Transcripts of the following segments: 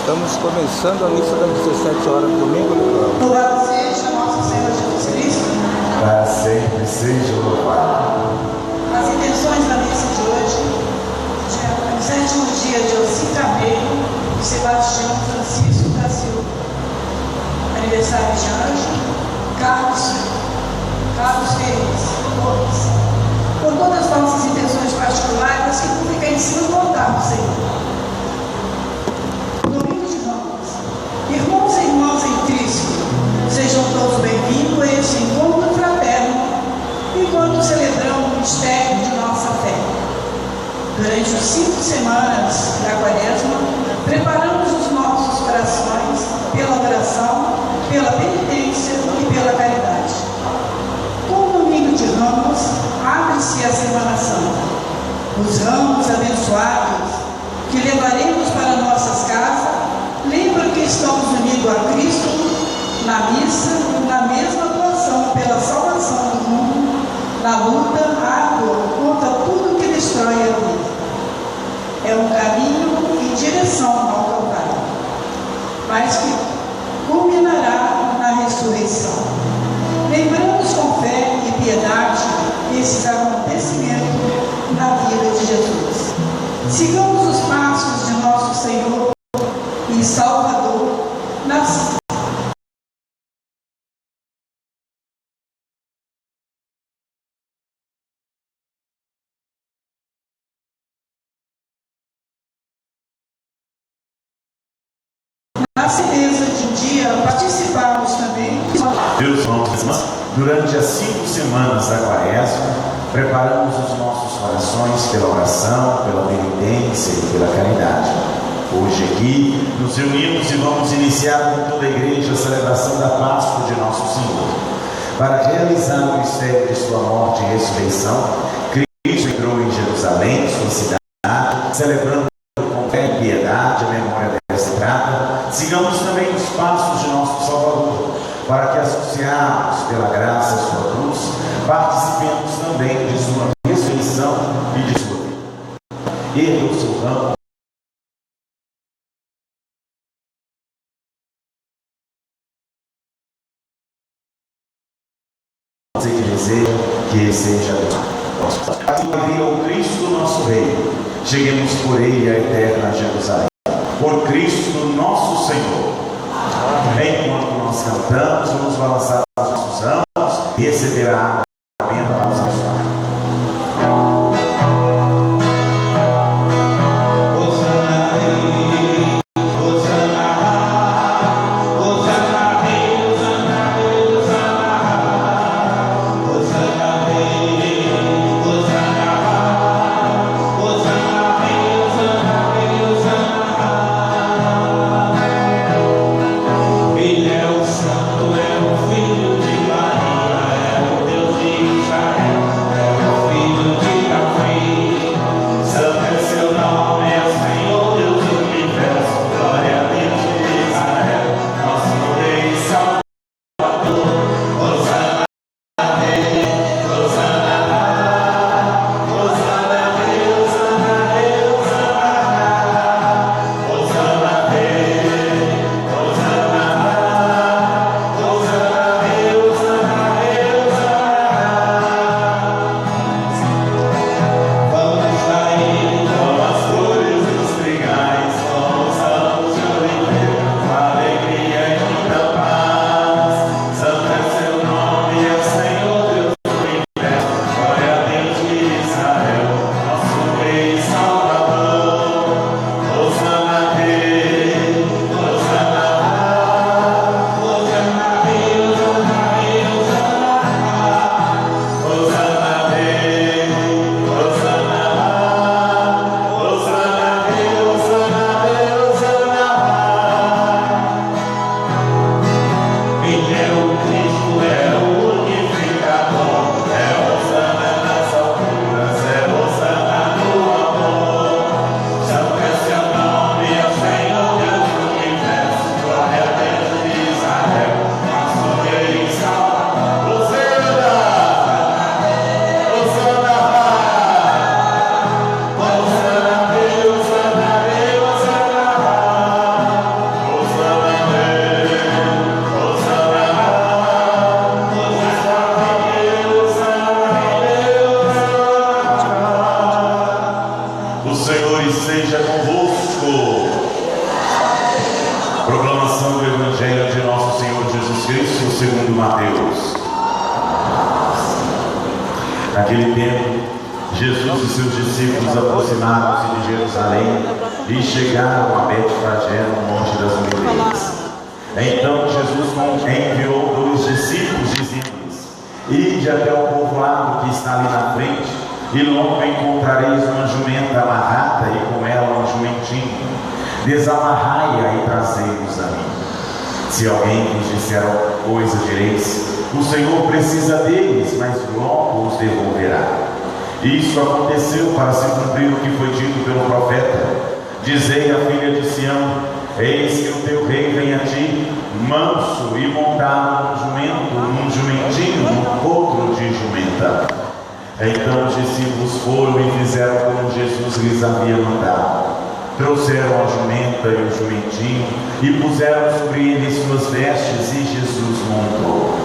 Estamos começando a missa das 17 horas do domingo, Nicolau. Louvado seja nosso Senhor Jesus Cristo. Para sempre seja louvado. As intenções da missa de hoje, no sétimo dia de Ocitameiro, Sebastião Francisco da Silva. Aniversário de Anjo, Carlos Ferreira Gomes. Por todas as nossas intenções particulares, que tudo fica em cima voltar, Senhor. Irmãos e irmãs em Cristo, sejam todos bem-vindos a este encontro fraterno, enquanto celebramos o mistério de nossa fé. Durante as 5 semanas da Quaresma, preparamos os nossos corações pela oração, pela penitência e pela caridade. Com o domingo de Ramos, abre-se a Semana Santa. Os ramos abençoados que levaremos para nossas casas lembra que estamos unidos a Cristo na missa, na mesma atuação pela salvação do mundo, na luta árdua contra tudo que destrói a vida. É um caminho em direção ao Calvário, mas que culminará na ressurreição. Lembramos com fé e piedade esses acontecimentos na vida de Jesus. Sigamos os passos de nosso Senhor e Salvador nas certeza de um dia participarmos também. Meus irmãos e irmãs, durante as 5 semanas da Quaresma, preparamos os nossos corações pela oração, pela penitência e pela caridade. Hoje aqui nos reunimos e vamos iniciar com toda a igreja a celebração da Páscoa de Nosso Senhor. Para realizar o mistério de sua morte e ressurreição, Cristo entrou em Jerusalém, sua cidade, celebrando com fé e piedade a memória dessa entrada. Sigamos também os passos de nosso Salvador, para que, associados pela graça de sua cruz, participemos também de sua ressurreição e de sua vida. Erga o seu ramo. Que seja alegria ao Cristo nosso Rei, cheguemos por ele à eterna Jerusalém, por Cristo nosso Senhor. Enquanto nós cantamos, vamos balançar os nossos ramos e receber a água benta para nos abençoar. Filho de Maria, é o Deus de Israel. Senhor esteja convosco. Proclamação do Evangelho de nosso Senhor Jesus Cristo segundo Mateus. Naquele tempo, Jesus e seus discípulos aproximaram-se de Jerusalém e chegaram a Betfagé, no Monte das Oliveiras. Então Jesus enviou 2 discípulos, dizendo-lhes: Ide até o povoado que está ali na frente, e logo encontrareis uma jumenta amarrada e com ela um jumentinho. Desamarrai-a e trazei-os a mim. Se alguém vos disser coisa, direis: o Senhor precisa deles, mas logo os devolverá. Isso aconteceu para se cumprir o que foi dito pelo profeta: dizei à filha de Sião: eis que o teu rei vem a ti, manso e montado num jumentinho, num outro de jumenta. Então os discípulos foram e fizeram como Jesus lhes havia mandado. Trouxeram a jumenta e o jumentinho e puseram sobre eles suas vestes, e Jesus montou.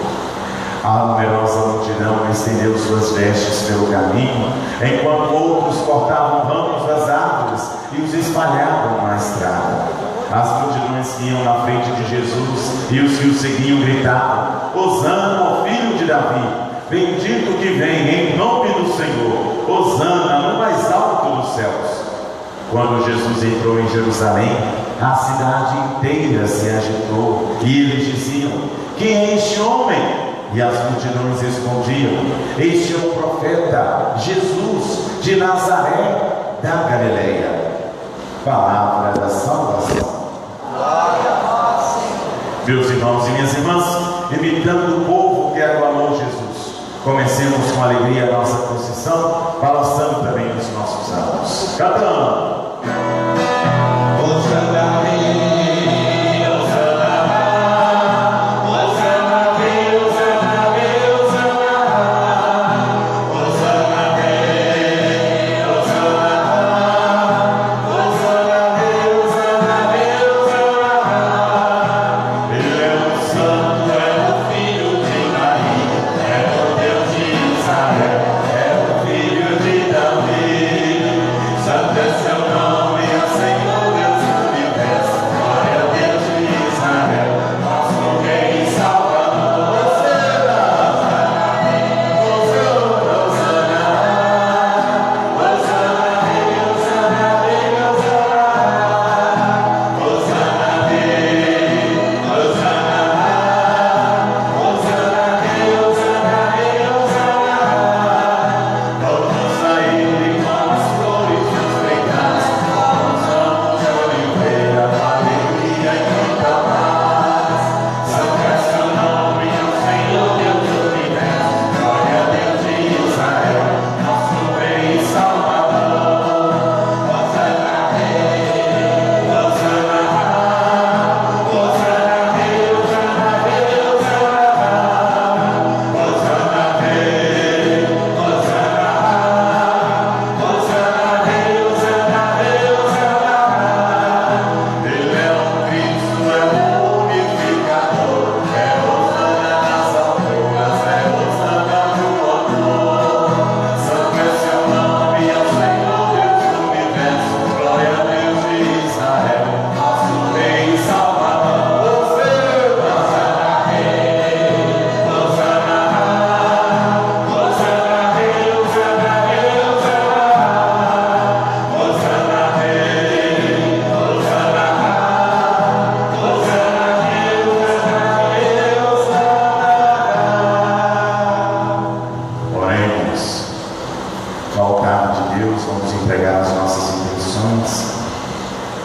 A numerosa multidão estendeu suas vestes pelo caminho, enquanto outros cortavam ramos das árvores e os espalhavam na estrada. As multidões que iam na frente de Jesus e os que o seguiam gritavam: Hosana ao filho de Davi, bendito que vem em nome do Senhor, Hosana no mais alto dos céus. Quando Jesus entrou em Jerusalém, a cidade inteira se agitou, e eles diziam: quem é este homem? E as multidões respondiam: este é o profeta Jesus de Nazaré da Galileia. Palavra da salvação. Glória a vós, Senhor. Meus irmãos e minhas irmãs, imitando o povo que aclamou Jesus, comecemos com alegria a nossa procissão, balançando também os nossos ânimos. Cantando.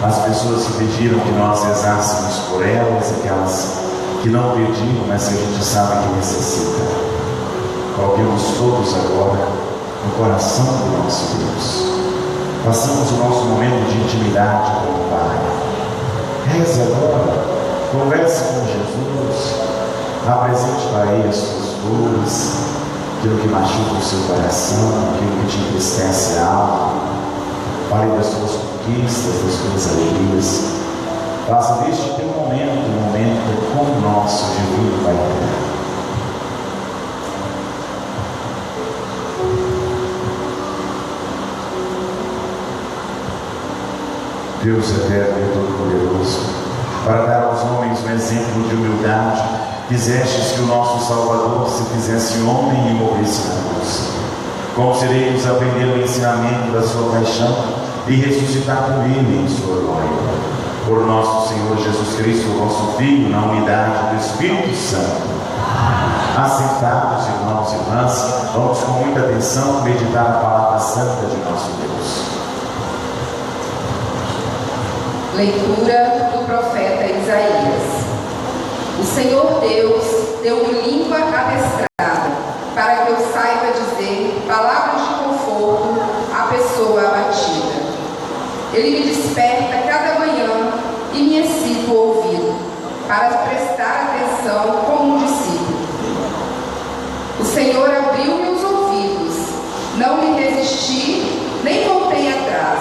As pessoas que pediram que nós rezássemos por elas, aquelas que não pediram, mas que a gente sabe que necessita. Coloquemos todos agora no coração do nosso Deus. Passamos o nosso momento de intimidade com o Pai. Reze agora, converse com Jesus, apresente para Ele as suas dores, aquilo que machuca o seu coração, aquilo que te entristece a alma. Fale das suas conquistas, das suas alegrias. Faça deste teu momento um momento como o nosso divino Pai eterno. Deus eterno e todo-poderoso, para dar aos homens um exemplo de humildade, quisestes que o nosso Salvador se fizesse homem e morresse na cruz. Concedei-nos aprender o ensinamento da sua paixão e ressuscitar com ele em sua glória. Por nosso Senhor Jesus Cristo, vosso Filho, na unidade do Espírito Santo. Assentados, irmãos e irmãs, vamos com muita atenção meditar a palavra santa de nosso Deus. Leitura do profeta Isaías. O Senhor Deus deu-me língua adestrada, para que eu saiba dizer palavras de conforto à pessoa abatida. Ele me desperta cada manhã e me excita o ouvido, para prestar atenção como um discípulo. O Senhor abriu-me os ouvidos, não me resisti, nem voltei atrás.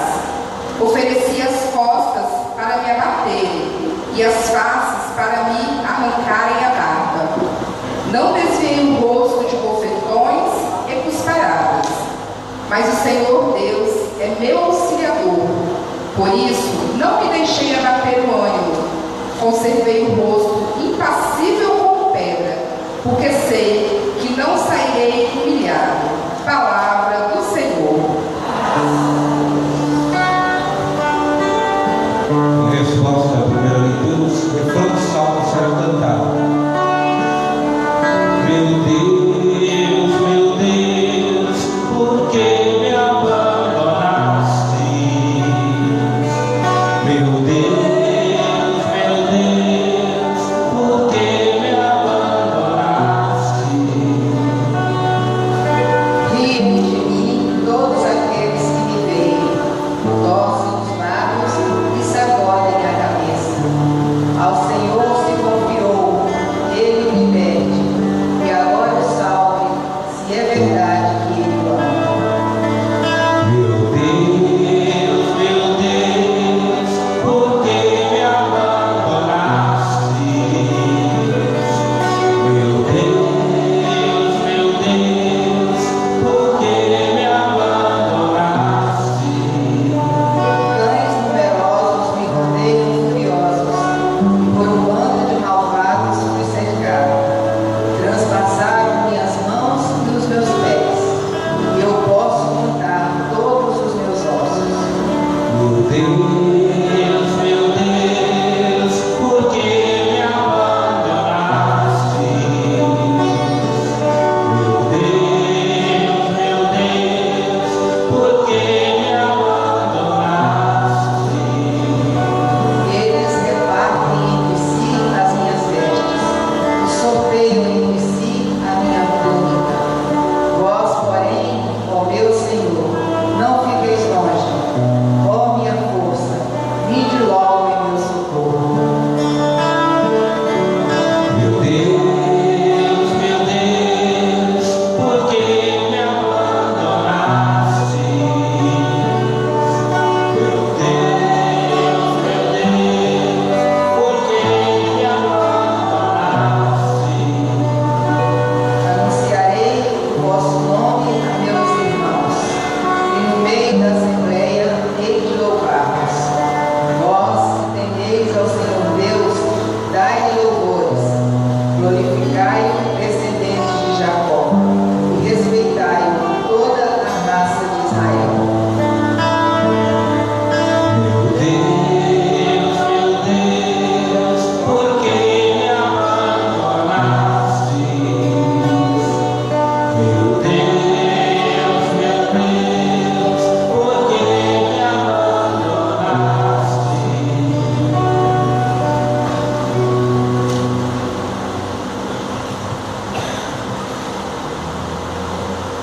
Ofereci as costas para me abaterem e as faces para me arrancarem a barba. Não desviei o rosto de bofetões e cusparadas, mas o Senhor Deus é meu auxiliador. Por isso, não me deixei abater o ânimo. Conservei o rosto impassível como pedra, porque sei que não sairei humilhado. Palavra do Senhor. Em resposta à primeira leitura, o refrão do salmo será cantado. Meu Deus, por que me abandonaste? Meu Deus, por que me abandonaste? Riem de mim todos aqueles que me veem, torcem os lábios e sacodem a cabeça. Ao Senhor se confiou, Ele me pede, e agora o salve, se é verdade que Ele o ama. Meu Deus, por que me abandonaste? Meu Deus, por que me abandonaste? Cães numerosos me rodeiam furiosos, e por um bando de malvados fui cercado. Transpassaram minhas mãos e os meus pés, e eu posso contar todos os meus ossos. Meu Deus, por que me abandonaste? Meu Deus, por que me abandonaste? Eles repartem entre si as minhas vestes, e sorteiam entre si a minha túnica. Vós, porém, ó meu Senhor, não fiqueis longe. Ó minha força, vinde logo em meu socorro. Meu Deus, por que me abandonaste? Meu Deus, por que me abandonaste? Anunciarei o vosso nome a meus irmãos, e no meio da assembleia hei de louvar-vos. Vós que temeis ao Senhor Deus, dai-lhe louvores, glorificai-o, descendentes de Jacó, e respeitai-o, toda a raça de Israel. Meu Deus, por que me abandonaste? Meu Deus, por que me abandonaste?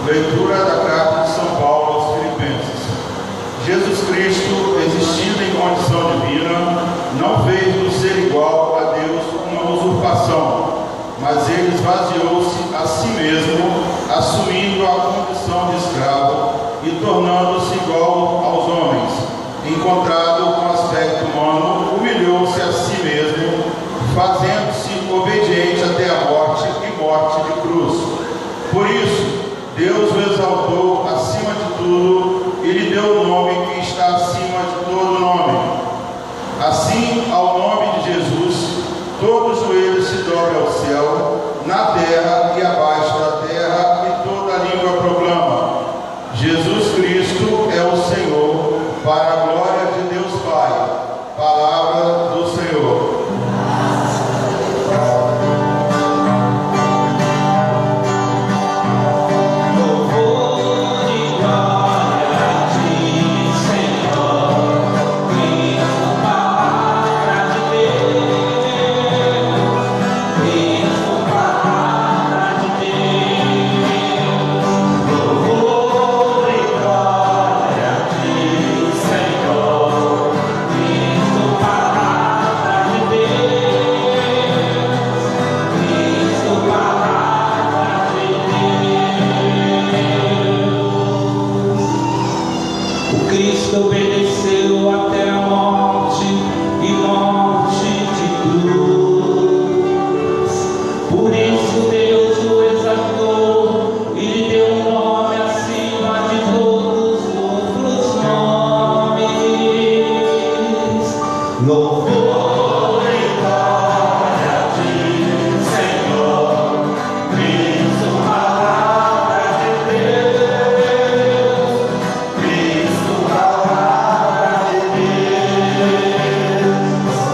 Leitura da carta de São Paulo aos Filipenses. Jesus Cristo, existindo em condição divina, não fez do ser igual a Deus uma usurpação, mas ele esvaziou-se a si mesmo, assumindo a condição de escravo e tornando-se igual aos homens. Encontrado com aspecto humano, humilhou-se a si mesmo, fazendo-se obediente até a morte e morte de cruz. Por isso, Deus o exaltou acima de tudo e lhe deu o nome que está acima de todo nome, para a glória de Deus Pai. Palavra do Senhor. Cristo obedeceu até a morte e morte de cruz. Por isso Deus o exaltou e lhe deu um nome acima de todos os outros nomes. Louvor e glória a ti, Senhor, Cristo, palavra de Deus, Cristo, palavra de Deus.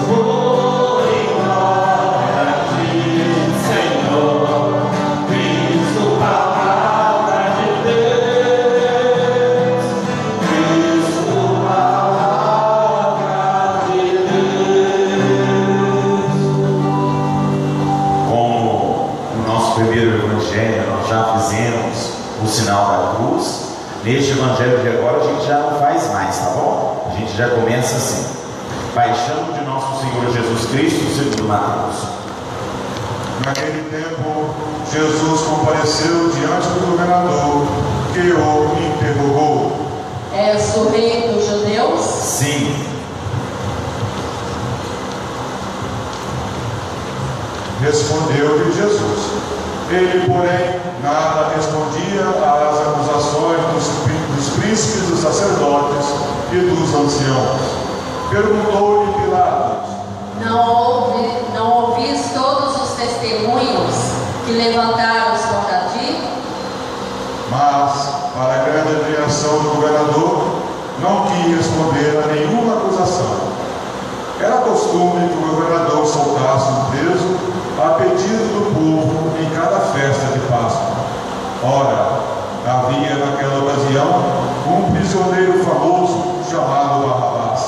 Louvor e glória a ti, Senhor, Cristo, palavra de Deus, Cristo, palavra de Deus. Como no nosso primeiro evangelho nós já fizemos o sinal da cruz, neste evangelho de agora a gente já não faz mais, tá bom? A gente já começa assim: paixão de nosso Senhor Jesus Cristo, segundo Mateus. Naquele tempo, Jesus compareceu diante do governador, que o interrogou. És o rei dos judeus? Sim. Respondeu-lhe Jesus. Ele, porém, nada respondia às acusações dos príncipes, dos sacerdotes e dos anciãos. Perguntou-lhe Pilatos: Não ouvis todos os testemunhos que levantaram contra ti? Mas, para a grande admiração do governador, não quis responder a nenhuma acusação. Era costume que o governador soltasse um preso a pedido do povo em cada festa de Páscoa. Ora, havia naquela ocasião um prisioneiro famoso chamado Barrabás.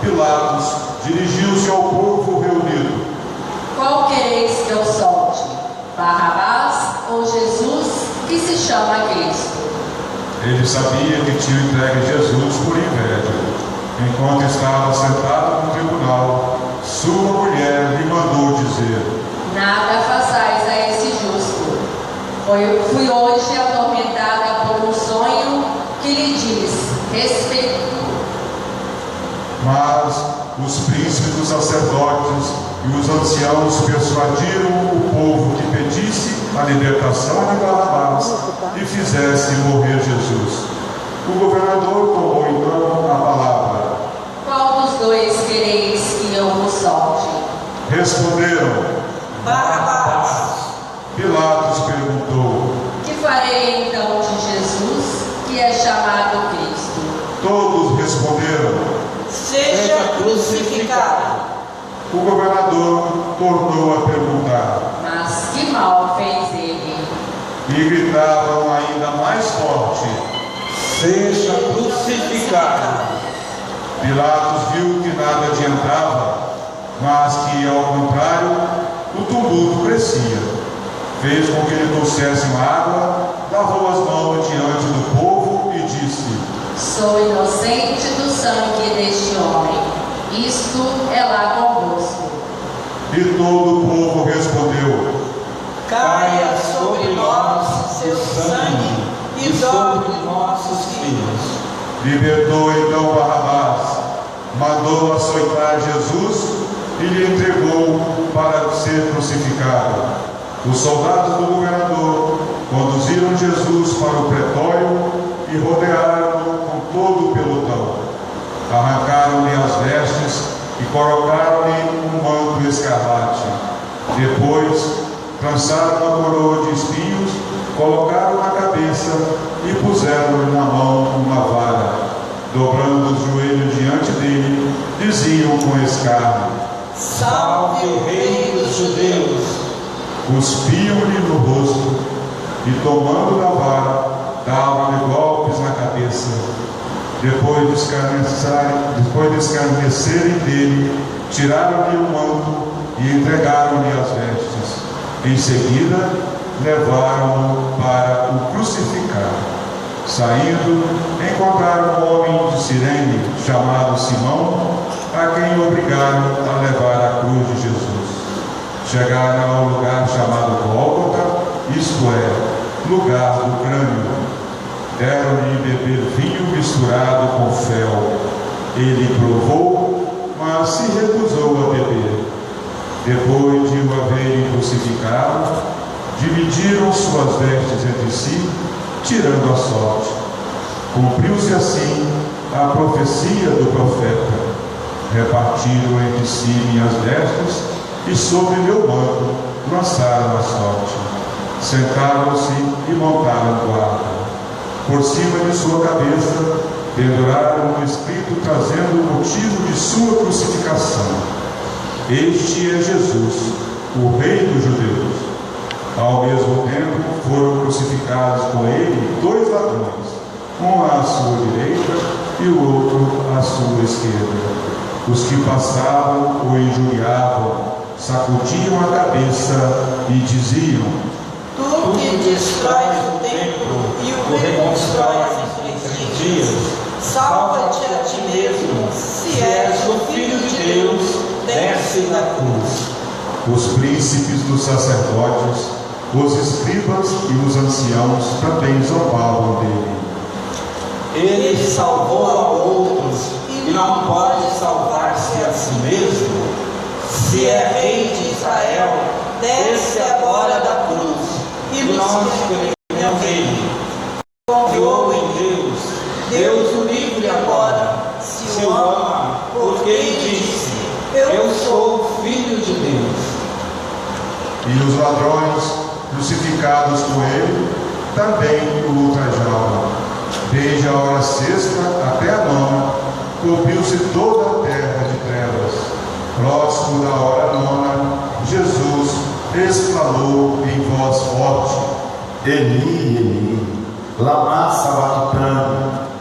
Pilatos dirigiu-se ao povo reunido. Qual quereis que eu solte? Barrabás ou Jesus, que se chama Cristo? Ele sabia que tinha entregue Jesus por inveja. Enquanto estava sentado no tribunal, sua mulher lhe mandou dizer: Nada façais a esse justo. Fui hoje atormentada por um sonho que lhe diz respeito. Mas os príncipes dos sacerdotes e os anciãos persuadiram o povo que pedisse a libertação de Barrabás e fizesse morrer Jesus. O governador tomou então a palavra. Qual dos dois quereis que eu vos solte? Responderam. Barrabás. Pilatos perguntou. Que farei então de Jesus, que é chamado Cristo? Todos responderam. Seja crucificado. O governador tornou a perguntar. Mas que mal fez ele? E gritavam ainda mais forte: Seja crucificado. Pilatos viu que nada adiantava, mas que, ao contrário, o tumulto crescia. Fez com que lhe trouxessem água, lavou as mãos diante do povo e disse: Sou inocente do sangue deste homem. Isto é lá convosco. E todo o povo respondeu: Caia sobre nós seu sangue e sobre nossos filhos. Libertou então Barrabás, mandou açoitar Jesus e lhe entregou para ser crucificado. Os soldados do governador conduziram Jesus para o pretório e rodearam-no com todo o pelotão. Arrancaram-lhe as vestes e colocaram-lhe um manto escarlate. Depois, trançaram uma coroa de espinhos, colocaram na cabeça e puseram-lhe na mão uma vara. dobrando os joelhos diante dele, diziam com escárnio: Salve o Rei dos Judeus! Cuspiam-lhe no rosto e, tomando da vara, davam-lhe golpes na cabeça. Depois de escarnecerem dele, tiraram-lhe o manto e entregaram-lhe as vestes. Em seguida, levaram-no para o crucificar. Saindo, encontraram um homem de Cirene, chamado Simão, a quem obrigaram a levar a cruz de Jesus. Chegaram ao lugar chamado Gólgota, isto é, lugar do crânio. Deram-lhe beber vinho misturado com fel. Ele provou, mas se recusou a beber. Depois de o haverem crucificado, dividiram suas vestes entre si, tirando a sorte. Cumpriu-se assim a profecia do profeta: repartiram entre si minhas vestes e sobre meu manto lançaram a sorte. Sentaram-se e montaram guarda. Por cima de sua cabeça penduraram um escrito trazendo o motivo de sua crucificação: Este é Jesus, o Rei dos Judeus. Ao mesmo tempo foram crucificados com ele 2 ladrões, um à sua direita e o outro à sua esquerda. Os que passavam o injuriavam, sacudiam a cabeça e diziam: Tu que destróis o templo e o reconstróis em 3 dias, salva-te a ti mesmo, se és o Filho de Deus, desce da cruz. Os príncipes dos sacerdotes, os escribas e os anciãos também zombavam dele. Ele salvou a outros e não pode salvar-se a si mesmo. Se é Rei de Israel, desce agora da cruz e nós cremos nele. Confiou em Deus. Deus o livre agora, se o ama, porque ele disse: Eu sou o Filho de Deus. E os ladrões, crucificados com ele, também o ultrajavam. Desde a hora 6ª até a 9ª, cobriu-se toda a terra de trevas. Próximo da hora 9ª, Jesus exclamou em voz forte: Eli, Eli, lama sabachthani.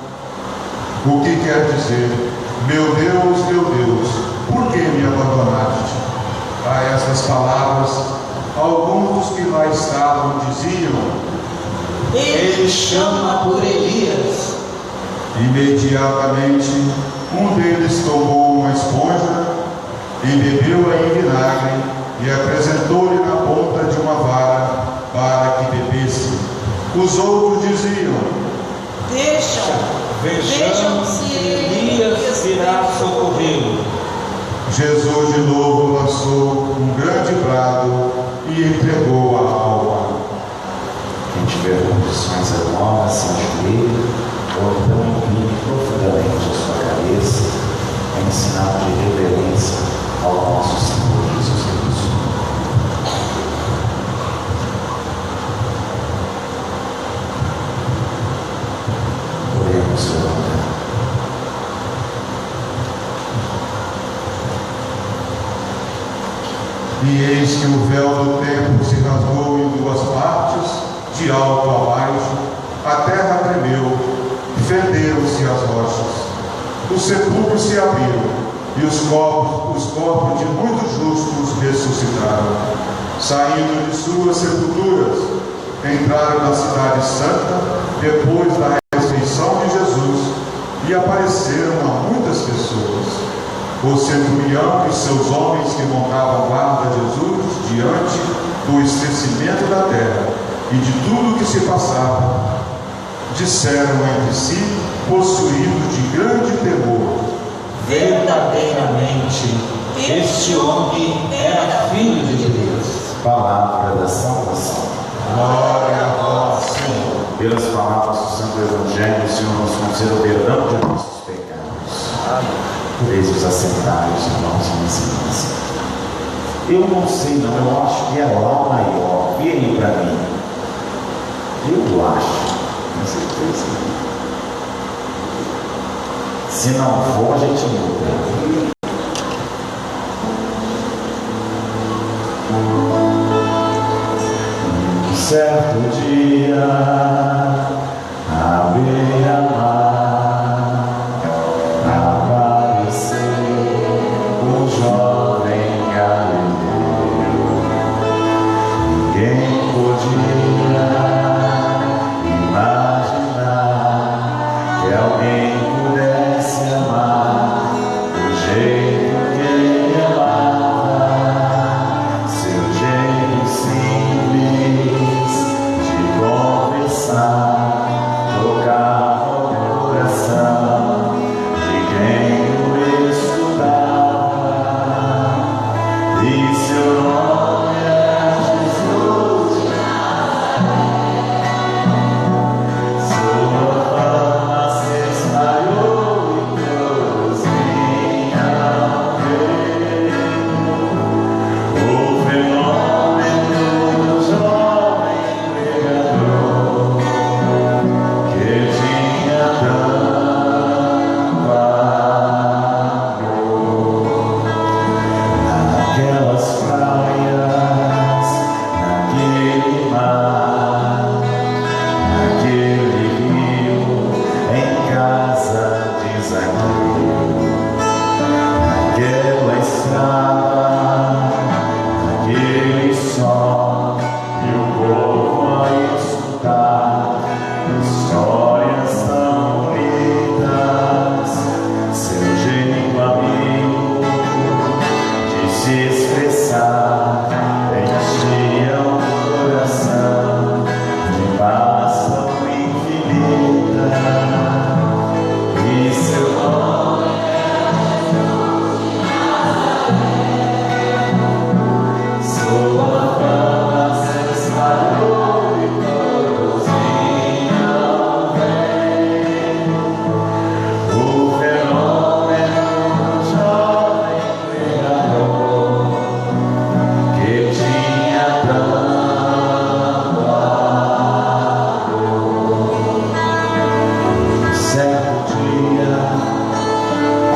O que quer dizer: meu Deus, por que me abandonaste? A estas palavras, alguns dos que lá estavam diziam: Ele chama por Elias. Imediatamente, um deles tomou uma esponja, embebeu-a em vinagre e apresentou-lhe na ponta de uma vara para que bebesse. Os outros diziam: Vejam se Elias virá socorrê-lo. Jesus de novo lançou um grande brado e entregou a alma. Quem tiver condições agora, se ajoelhe ou então incline profundamente a sua cabeça em sinal de reverência ao nosso Senhor Jesus Cristo. Oremos, levantar. E eis que o véu do templo se rasgou em 2 partes, de alto a baixo, a terra tremeu, fenderam-se as rochas, os sepulcros se abriram, e os corpos de muitos justos ressuscitaram. Saindo de suas sepulturas, entraram na cidade santa, depois da ressurreição de Jesus, e apareceram a muitas pessoas. O centurião e seus homens que montavam guarda a Jesus diante do estremecimento da terra e de tudo que se passava, disseram entre si, possuídos de grande temor: Verdadeiramente, este homem era Filho de Deus. Palavra da salvação. Glória a vós, Senhor. Pelas palavras do Santo Evangelho, o Senhor nos conceda o perdão de nossos pecados. Podeis-vos assentar, irmãos e irmãs. Eu não sei, não, eu acho que é lá maior. Virem para mim. Eu acho, com certeza. Se não for, a gente muda. Certo dia, à beira-mar, apareceu um jovem galileu. Ninguém podia imaginar que alguém pudesse amar do jeito que ele amava, seu jeito simples de conversar, tocava o coração de quem o escutava, e seu nome era Jesus de Nazaré. Sua fama se espalhou e todos vinham ver o fenômeno do jovem pregador que tinha tanto amor. Naquelas praias, naquele mar, naquele rio, em casa de Zaqueu, naquela estrada, naquele sol, e o povo a escutar histórias tão bonitas, seu jeito amigo de se expressar enchia o coração de paz tão infinita, e seu nome era Jesus de Nazaré. Sua fama se espalhou e todos vinham ver o fenômeno do jovem pregador que tinha tanto amor. Certo dia,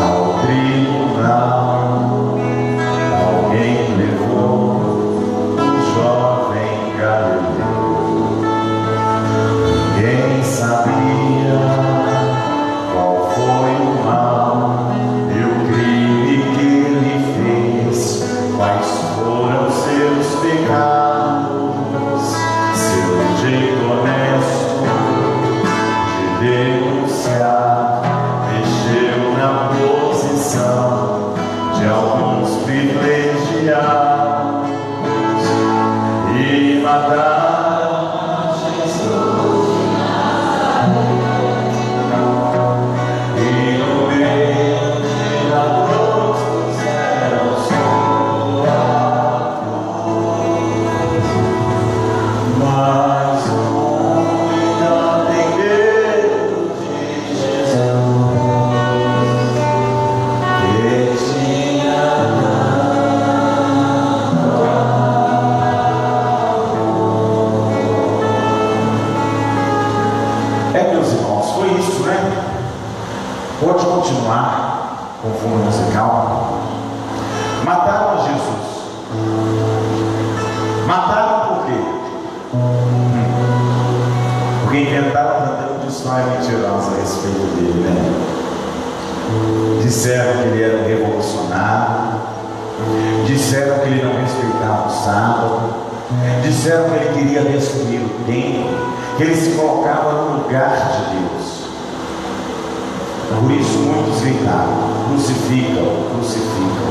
ao tribunal, alguém levou o jovem galileu. Ninguém sabia qual foi o mal e o crime que ele fez, quais foram seus pecados, seu jeito honesto de denunciar mexeu na posição de alguns privilegiados e mataram a Jesus de Nazaré. E no meio de ladrões puseram sua cruz. Mas o homem não tem medo de Jesus, que tinha tanto amor. Meus irmãos, foi isso, né? Pode continuar com o fundo musical. Mataram a Jesus. Mataram por quê? Porque inventaram tanta história mentirosa a respeito dele, né? Disseram que ele era um revolucionário, disseram que ele não respeitava o sábado, disseram que ele queria destruir o templo, que ele se colocava no lugar de Deus. Por isso muitos gritaram: crucificam, crucificam.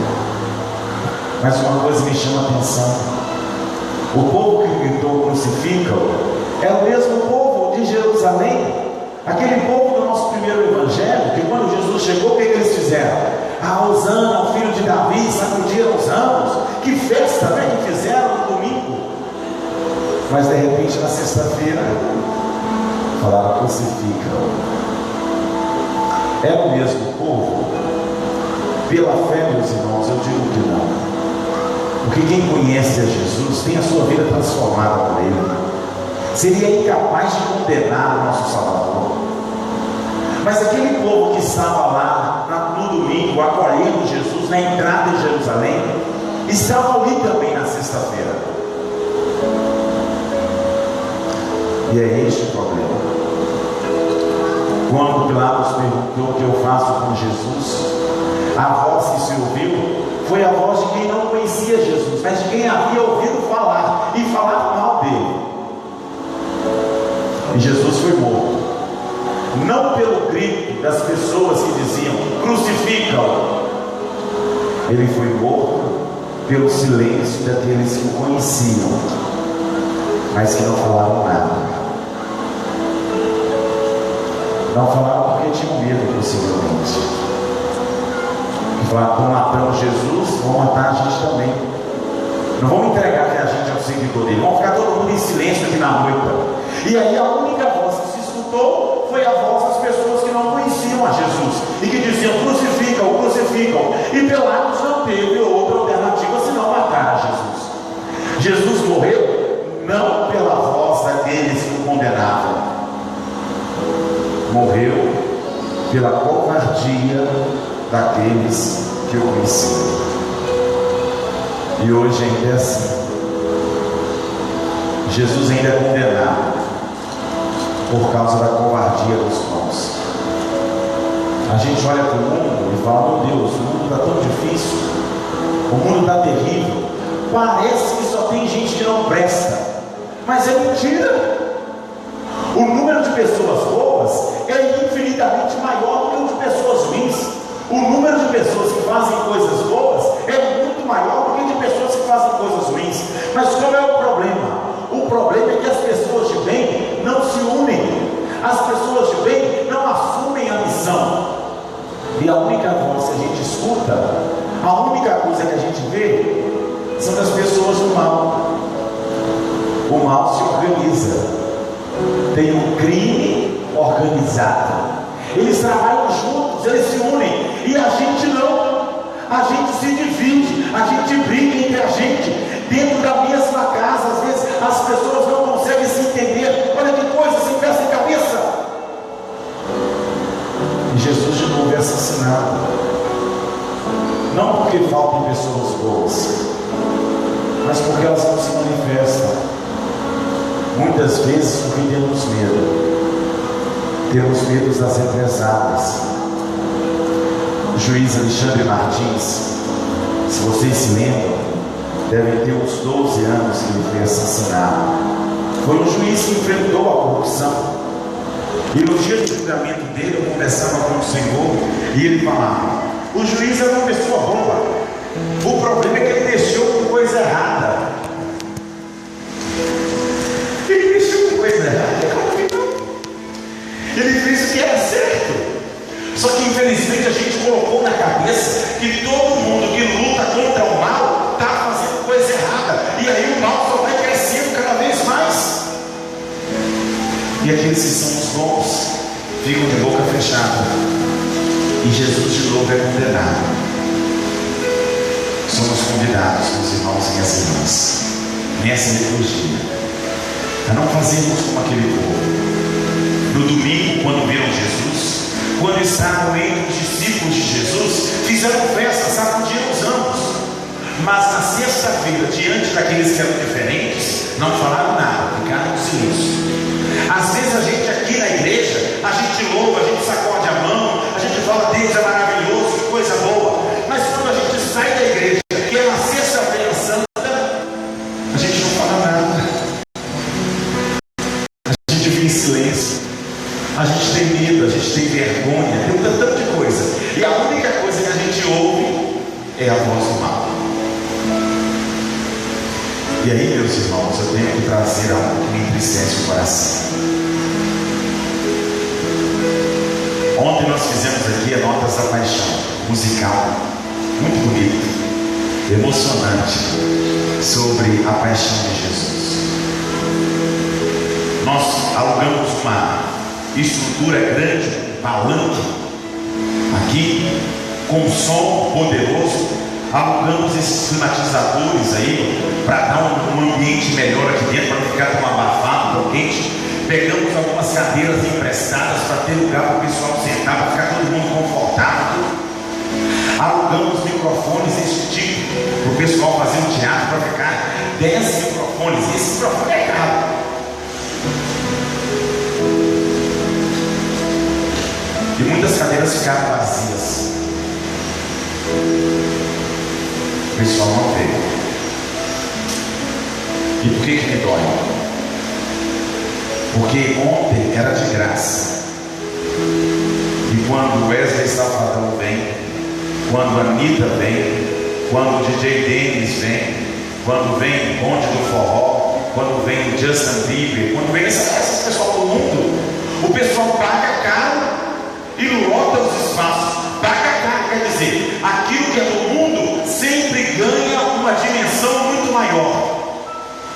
Mas uma coisa me chama a atenção: o povo que gritou crucificam é o mesmo povo de Jerusalém, aquele povo do nosso primeiro evangelho, que quando Jesus chegou, o que eles fizeram? Ah, Hosana, o filho de Davi, sacudiram os ramos. Que festa, né, que fizeram no domingo. Mas de repente na sexta-feira falaram crucificam. É o mesmo povo? Pela fé, meus irmãos, eu digo que não. Porque quem conhece a Jesus tem a sua vida transformada por Ele. Seria incapaz de condenar o nosso Salvador. Mas aquele povo que estava lá no domingo, acolhendo Jesus na entrada de Jerusalém, estava ali também na sexta-feira. E é este o problema. Quando Pilatos perguntou o que eu faço com Jesus, a voz que se ouviu foi a voz de quem não conhecia Jesus, mas de quem havia ouvido falar e falar mal dele. E Jesus foi morto, não pelo grito das pessoas que diziam crucifica-o. Ele foi morto pelo silêncio daqueles que o conheciam, mas que não falaram nada. Não falaram porque tinham medo, possivelmente. E falaram: estão matando Jesus, vão matar a gente também. Não vão entregar que a gente é o seguidor dele, vão ficar todo mundo em silêncio aqui na moita. E aí a única voz que se escutou foi a voz das pessoas que não conheciam a Jesus e que diziam crucificam, crucificam. E Pilatos não teve outra alternativa senão matar a Jesus. Jesus morreu não pela voz daqueles que o condenavam, morreu pela covardia daqueles que o conheciam. E hoje ainda é assim. Jesus ainda é condenado por causa da covardia dos bons. A gente olha para o mundo e fala: meu Deus, o mundo está tão difícil, o mundo está terrível, parece que só tem gente que não presta. Mas é mentira. O número de pessoas boas é infinitamente maior do que o de pessoas ruins. O número de pessoas que fazem coisas boas é muito maior do que de pessoas que fazem coisas ruins. Mas qual é o problema? O problema é que as pessoas de bem não se unem. As pessoas de bem não assumem a missão. E a única voz que a gente escuta, a única coisa que a gente vê, são das pessoas do mal. O mal se organiza. Tem um crime organizado. Eles trabalham juntos, eles se unem. E a gente não. A gente se divide, a gente briga entre a gente, dentro da mesma casa. Às vezes as pessoas não conseguem se entender. Olha que coisa, sem pé sem cabeça. E Jesus de novo é assassinado. Não porque faltam pessoas boas, mas porque elas não se manifestam. Muitas vezes porque temos medo. Temos medo das represálias. O juiz Alexandre Martins, se vocês se lembram, devem ter uns 12 anos que ele foi assassinado. Foi um juiz que enfrentou a corrupção. E no dia do julgamento dele, eu conversava com o Senhor e ele falava: o juiz era uma pessoa boa, o problema é que ele deixou com coisa errada. Ele deixou com coisa errada. Ele fez o que era certo. Só que infelizmente a gente colocou na cabeça que todo mundo que luta contra o mal está fazendo coisa errada. E aí o mal só vai crescendo cada vez mais. E aqueles que são os bons ficam de boca fechada. E Jesus de novo é condenado. Somos convidados, meus irmãos e minhas irmãs, nessa liturgia, a não fazermos como aquele povo. No domingo, quando viram Jesus, quando estavam entre os discípulos de Jesus, fizeram festa, sacudiram os ambos. Mas na sexta-feira, diante daqueles que eram diferentes, não falaram nada, ficaram em silêncio. Às vezes a gente aqui na igreja, a gente louva, a gente sacode a mão, a gente fala: Deus é maravilhoso, que coisa boa. Mas quando a gente sai da igreja, que é na sexta-feira santa, a gente não fala nada. A gente fica em silêncio. A gente tem medo, a gente tem vergonha, tem um tanto de coisa. E a única coisa que a gente ouve é a voz do mal. E aí, meus irmãos, eu tenho que trazer algo que me entristece o coração. Ontem nós fizemos aqui a Notas da Paixão, musical, muito bonito, emocionante, sobre a paixão de Jesus. Nós alugamos uma estrutura grande, um palanque aqui, com som poderoso. Alugamos esses climatizadores aí para dar um ambiente melhor aqui dentro, para não ficar tão abafado, tão quente. pegamos algumas cadeiras emprestadas para ter lugar para o pessoal sentar, para ficar todo mundo confortável. Alugamos microfones desse tipo para o pessoal fazer um teatro, para ficar 10 microfones. E esse microfone é caro. E muitas cadeiras ficaram vazias. O pessoal não veio. E por que me dói? Porque ontem era de graça. E quando o Wesley Safadão vem, quando a Anitta vem, quando o DJ Dennis vem, quando vem o Bonde do Forró, quando vem o Justin Bieber, quando vem essas pessoas do mundo, o pessoal paga caro e lota os espaços. Paga caro quer dizer, aquilo que é do mundo sempre ganha uma dimensão muito maior.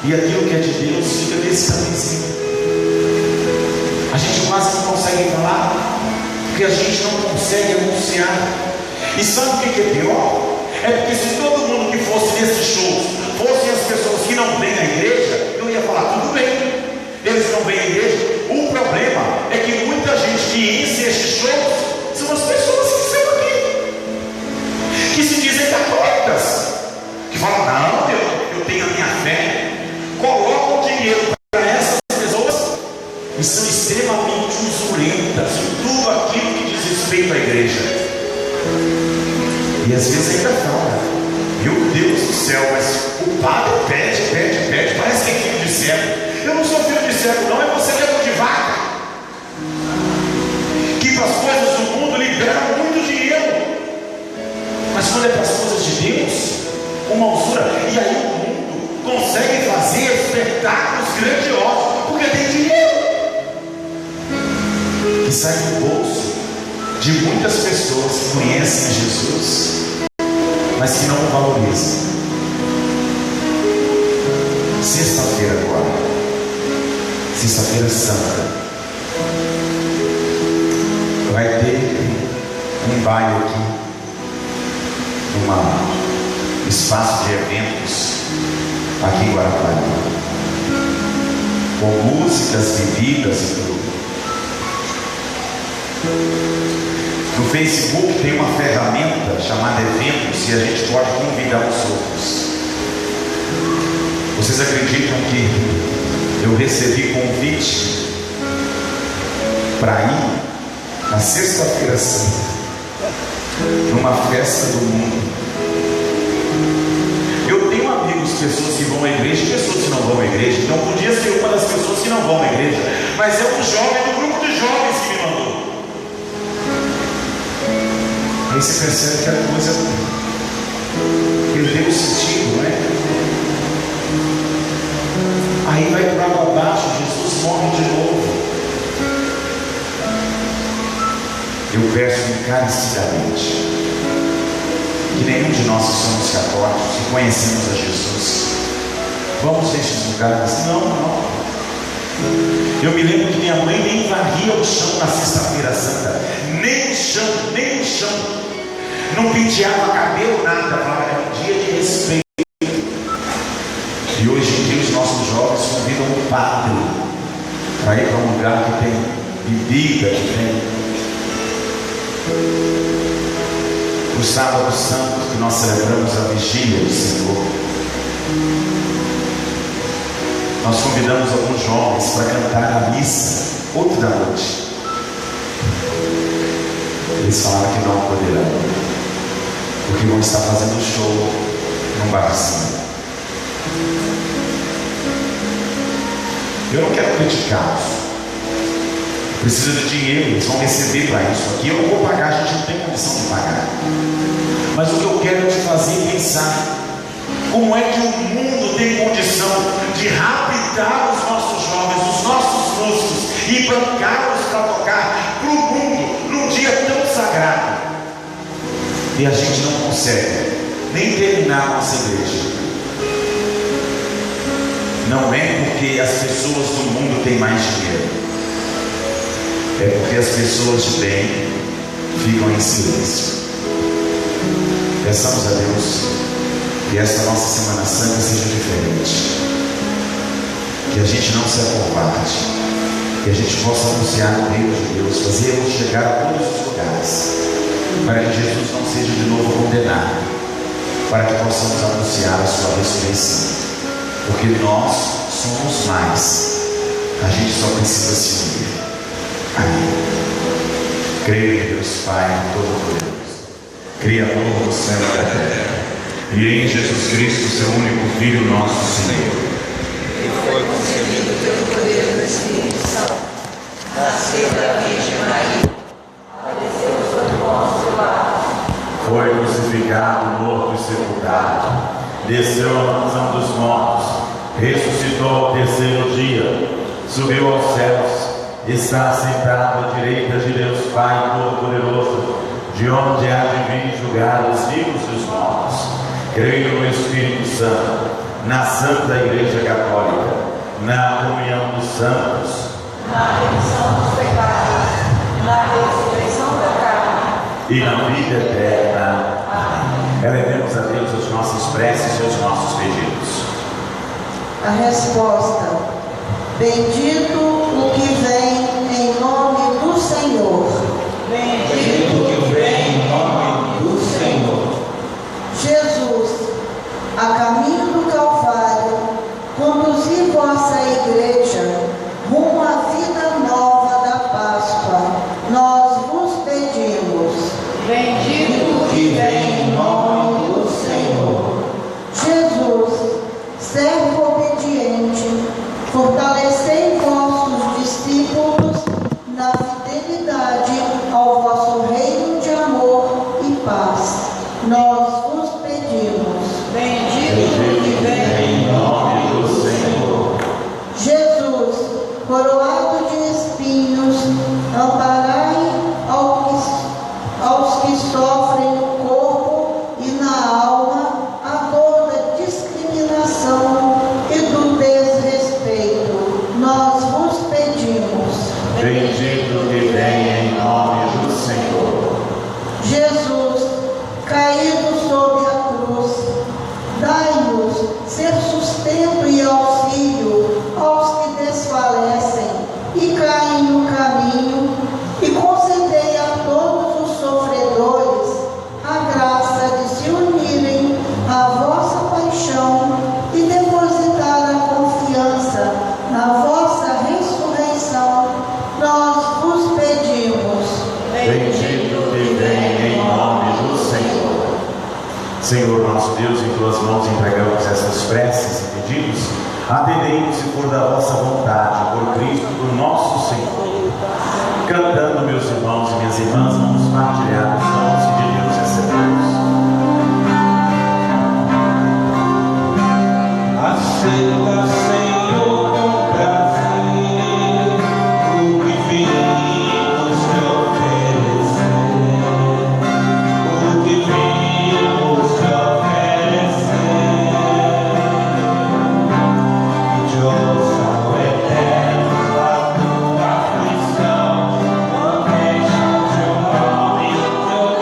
E aquilo que é de Deus fica nesse tamanhozinho. A gente quase não consegue falar, porque a gente não consegue anunciar. E sabe o que é pior? É porque se todo mundo que fosse nesses shows fossem as pessoas que não vêm à igreja, eu ia falar, tudo bem, eles não vêm à igreja. O problema é que muita gente que enche esses shows são as pessoas que estão aqui, que se dizem católicas, que falam, não, eu tenho a minha fé, colocam dinheiro para essas pessoas e são extremamente usurentas em tudo aquilo que diz respeito à igreja. E às vezes ainda fala, meu Deus do céu, mas o padre pede, parece que é filho de cego. Eu não sou filho de cego, não, é você que é mão de vaca, que para as coisas do mundo libera muito dinheiro, mas quando é para as coisas de Deus, uma usura. E aí o mundo consegue fazer espetáculos grandiosos, porque tem dinheiro que sai do bolso de muitas pessoas que conhecem a Jesus, mas que não o valorizam. Sexta-feira agora, sexta-feira santa, vai ter um baile aqui, num espaço de eventos aqui em Guarapari, com músicas, bebidas e tudo. No Facebook tem uma ferramenta chamada Eventos e a gente pode convidar os outros. Vocês acreditam que eu recebi convite para ir na sexta-feira santa numa festa do mundo? Eu tenho amigos, pessoas que vão à igreja e pessoas que não vão à igreja. Então podia ser uma das pessoas que não vão à igreja, mas é um jovem do grupo de jovens que me mandou. Aí você percebe que a coisa perdeu o sentido, não é? Aí vai para água abaixo, Jesus morre de novo. Eu peço encarecidamente que nenhum de nós que somos católicos, que conhecemos a Jesus, vamos nestes lugares. Não. Eu me lembro que minha mãe nem varria o chão na sexta-feira santa, nem o chão. Não penteava cabelo, nada. Falava, é um dia de respeito. E hoje em dia os nossos jovens convidam o padre para ir para um lugar que tem bebida, que tem o sábado santo, que nós celebramos a vigília do Senhor. Nós convidamos alguns jovens para cantar a missa 8 da noite. Eles falaram que não poderão, porque vão estar fazendo show num barzinho. Eu não quero criticá-los, precisa de dinheiro, eles vão receber para isso. Aqui eu não vou pagar, a gente não tem condição de pagar. Mas o que eu quero é te fazer pensar: como é que o mundo tem condição de raptar os nossos jovens, os nossos músicos, e bancá-los para tocar para o mundo num dia tão sagrado, e a gente não consegue nem terminar a nossa igreja? Não é porque as pessoas do mundo têm mais dinheiro, é porque as pessoas de bem ficam em silêncio. Peçamos a Deus que esta nossa Semana Santa seja diferente, que a gente não se acovarde, que a gente possa anunciar o reino de Deus, fazermos chegar a todos os lugares, para que Jesus não seja de novo condenado, para que possamos anunciar a sua ressurreição, porque nós somos mais, a gente só precisa se unir. Amém. Creio em Deus Pai Todo-Poderoso, Criador do céu e da terra, e em Jesus Cristo, seu único Filho, nosso Senhor, que foi concebido pelo poder do Espírito Santo, nasceu da Virgem Maria, padeceu sob Pôncio Pilatos, foi crucificado, morto e sepultado, desceu à mansão dos mortos, ressuscitou ao terceiro dia, subiu aos céus, está sentado à direita de Deus Pai Todo-Poderoso, de onde há de vir julgar os vivos e os mortos. Creio no Espírito Santo, na Santa Igreja Católica, na comunhão dos santos, na remissão dos pecados, na ressurreição da carne e na vida eterna. Amém. Elevemos a Deus as nossas preces e os nossos pedidos. A resposta: bendito o que vem em nome do Senhor. Bendito que vem em nome do Senhor. Jesus, a caminho do Calvário, conduzi vossa igreja rumo à vida nova da Páscoa. Nós vos pedimos. bendito Que vem em nome do Senhor. Jesus, servo obediente, fortalecei vossos discípulos na fidelidade ao vosso reino de amor e paz. Nós vos pedimos. bendito que vem Em nome do Senhor. Jesus, coroado de espinhos, amparai aos que sofrem no corpo e na alma a dor da discriminação e do desrespeito. Nós vos pedimos. Bendito que vem em nome do Senhor. Jesus, caído sob a cruz, dai-nos ser sustento e auxílio aos que desfalecem e caem no caminho, e concedei a todos os sofredores a graça de se unirem à vossa paixão e depositar a confiança na vossa ressurreição. Nós vos pedimos. Bendito que vem em nome do Senhor. Senhor nosso Deus, em tuas mãos entregamos estas preces e pedidos. Atendei-nos se for da vossa vontade, por Cristo, por nosso Senhor. Cantando, meus irmãos e minhas irmãs, vamos partilhar os dons que de Deus recebemos. Aceita, Senhor, com prazer o que vimos te oferecer, o que vimos te oferecer. De ouça o eterno a tua aflição, não deixa o teu nome, o teu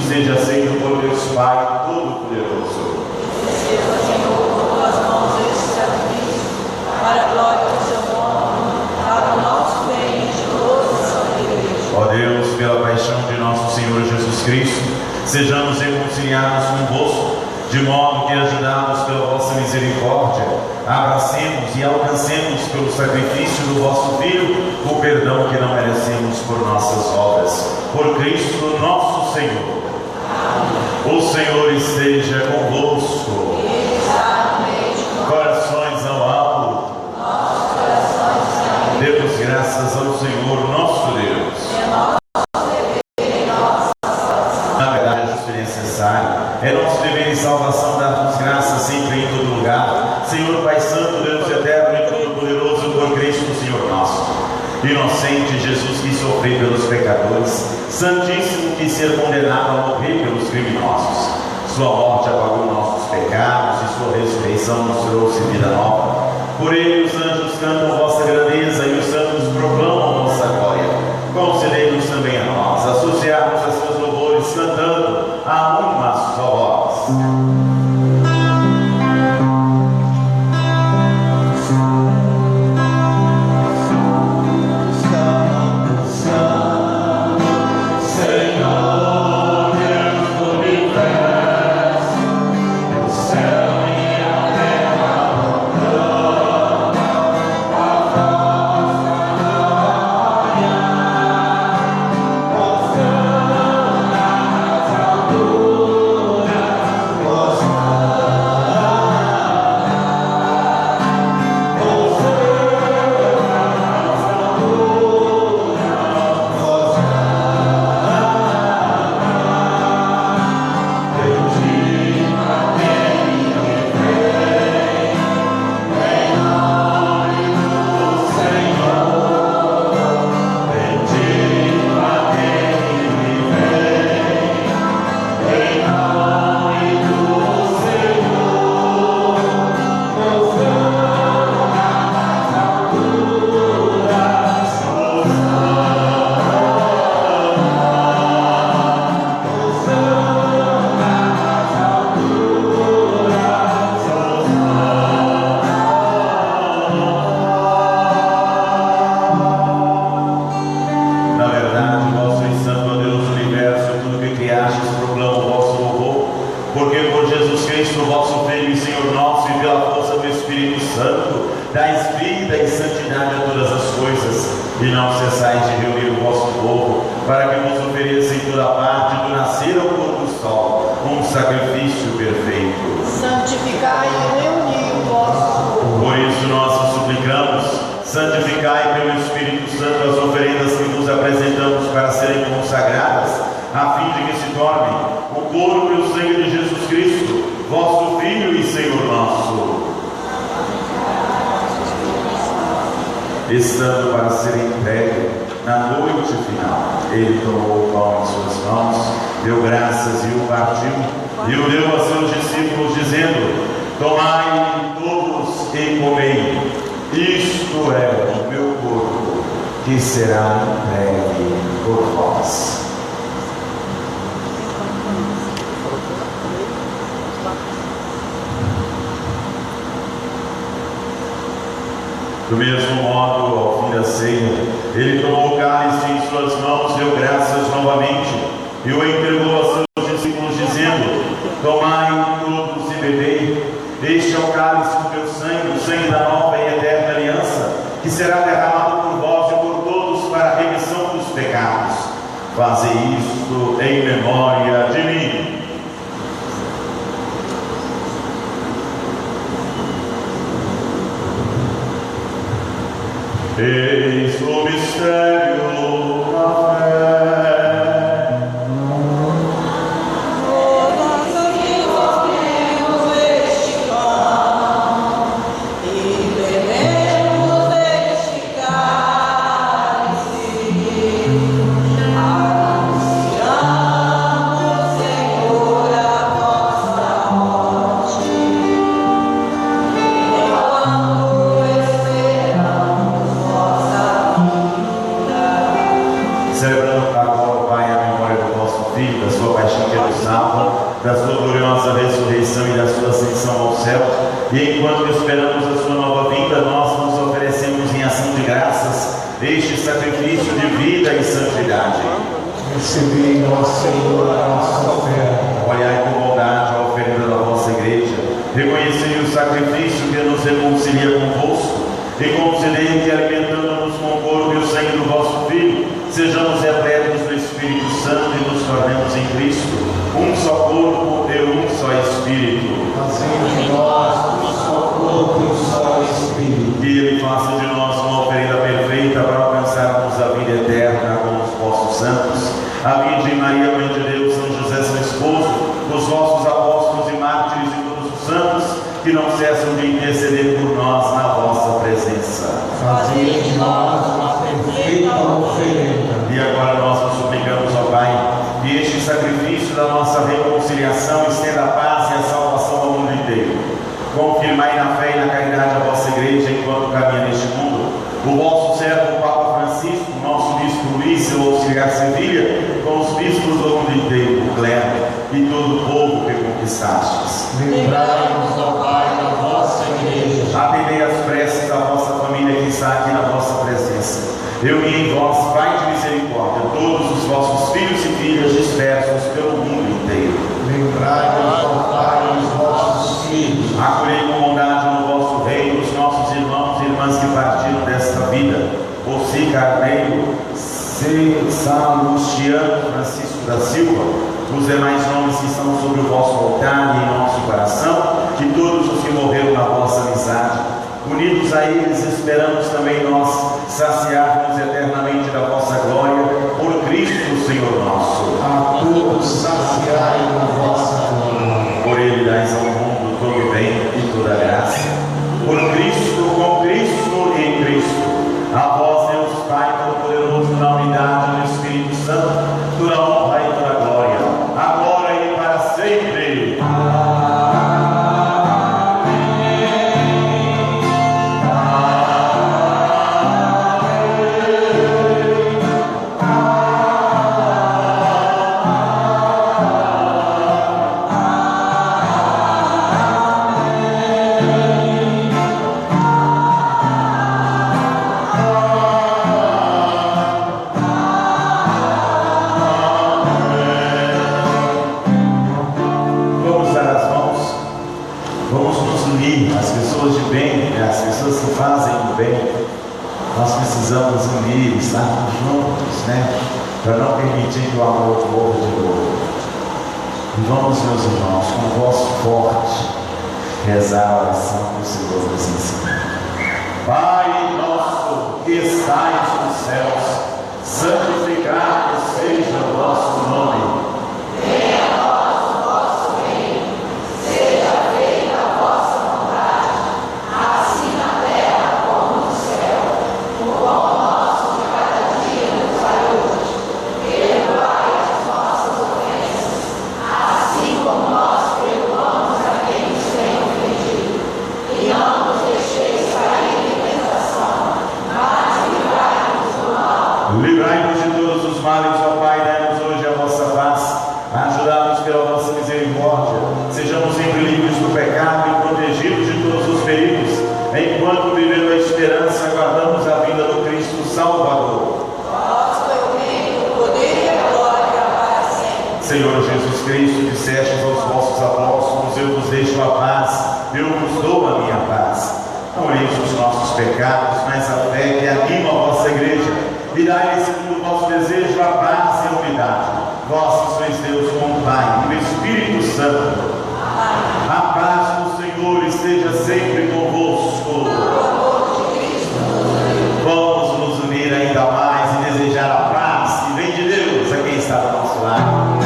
seja aceito por Deus Pai Todo-Poderoso. Receba, Senhor, por tuas mãos esse sacrifício, para a glória do seu nome, para o nosso bem e de toda a santa igreja. Ó Deus, pela paixão de nosso Senhor Jesus Cristo, sejamos reconciliados convosco, de modo que, ajudados pela vossa misericórdia, abracemos e alcancemos pelo sacrifício do vosso Filho o perdão que não merecemos por nossas obras. Por Cristo nosso Senhor. Amém. O Senhor esteja convosco. Corações ao alto. Demos graças ao Senhor nosso Deus. Na verdade, a justiça é necessária. É nosso dever e salvação dar-nos graças sempre em todo lugar. Senhor Pai Santo, Deus eterno e todo-poderoso, por Cristo, Senhor nosso. Inocente Jesus que sofreu pelos pecadores, Santíssimo que ser condenado a morrer pelos criminosos. Sua morte apagou nossos pecados e sua ressurreição nos trouxe vida nova. Por ele os anjos cantam vossa grandeza e os santos proclamam vossa glória. Concedei-nos também a nós associarmos a seus louvores cantando a uma só voz. Estando para ser entregue na noite final, ele tomou o pão em suas mãos, deu graças e o partiu, e o deu a seus discípulos, dizendo: tomai todos e comei, isto é o meu corpo, que será entregue por vós. Do mesmo modo, ao fim da ceia, ele tomou o cálice em suas mãos, deu graças novamente e o entregou a seus discípulos, dizendo: tomai todos e bebei, este é o cálice do meu sangue, o sangue da nova e eterna aliança, que será derramado por vós e por todos para a remissão dos pecados. Fazei isto em memória de mim. Eis o mistério da fé. Enquanto esperamos vossa vinda, da sua gloriosa ressurreição e da sua ascensão ao céu, e enquanto esperamos a sua nova vinda, nós nos oferecemos em ação de graças este sacrifício de vida e santidade. Recebei, ó Senhor, a nossa oferta. Olhai com bondade a oferta da vossa igreja, reconhecei o sacrifício que nos reconcilia convosco, e concedei que, alimentando-nos com o corpo e o sangue do vosso Filho, sejamos repletos do Espírito Santo e nos tornemos em Cristo um só corpo e um só Espírito. Fazendo de nós um só corpo e um só Espírito. Que Ele faça de nós uma oferenda perfeita para alcançarmos a vida eterna com os vossos santos, a Virgem Maria, Mãe de Deus, São José, seu esposo, os vossos apóstolos e mártires e todos os santos, que não cessam de interceder por nós na vossa presença. Fazei de nós uma perfeita oferenda. E agora nós nos suplicamos, ó Pai, que este sacrifício da nossa reconciliação estenda a paz e a salvação ao mundo inteiro. Confirmai na fé e na caridade a vossa igreja enquanto caminha neste mundo. O vosso servo, o Papa Francisco, nosso bispo Luís, seu auxiliar Sevilha, com os bispos do mundo inteiro, o clero e todo o povo que conquistastes. Lembrai-nos, ó Pai, da vossa igreja. Atendei as preces da vossa família que está aqui na vossa presença. Reuni em vós, Pai de misericórdia, todos os vossos filhos e filhas dispersos pelo mundo inteiro. Lembrai-nos, ó Pai, dos vossos filhos. Acolhei com bondade no vosso reino os nossos irmãos e irmãs que partiram desta vida. Ossi Carneiro, Salustiano, Francisco da Silva, os demais nomes que estão sobre o vosso altar e em nosso coração, e todos os que morreram na vossa amizade. Unidos a eles, esperamos também nós saciar-nos eternamente da vossa glória, por Cristo, Senhor nosso. A todos saciai na vossa glória. Por Ele dais ao mundo todo o bem e toda a graça. Por Cristo, com Cristo e em Cristo. A vós, Deus Pai Todo-Poderoso, na unidade do Espírito Santo, toda honra e toda glória, agora e para sempre. Nós precisamos unir, estarmos juntos, para não permitir que o amor morra de novo. E vamos, meus irmãos, com voz forte, rezar a oração que o Senhor nos ensina. Pai nosso que estais nos céus, santificado seja o vosso nome. Venha a nós o vosso reino, seja feita a vossa vontade, assim na terra como no céu. O pão nosso de cada dia nos dai hoje. Perdoai as nossas ofensas, assim como nós perdoamos a quem nos tem ofendido. E não nos deixeis cair em tentação, mas livrai-nos do mal. Livrai-nos de todos os males, ó Pai, dai-nos hoje a vossa paz. Ajudai-nos pela vossa misericórdia. Sejamos sempre livres do pecado e protegidos de todos os perigos, enquanto vivendo a esperança, aguardamos a vinda do Cristo Salvador. Nosso é o reino, o poder e a glória para sempre. Senhor Jesus Cristo, dissestes aos vossos apóstolos: eu vos deixo a paz, eu vos dou a minha paz. Não olheis os nossos pecados, mas a fé que anima a vossa igreja. E dai, segundo o vosso desejo, a paz e a unidade. Vós que sois Deus com o Pai e o Espírito Santo. A paz do Senhor esteja sempre convosco. Vamos nos unir ainda mais e desejar a paz que vem de Deus a quem está do nosso lado.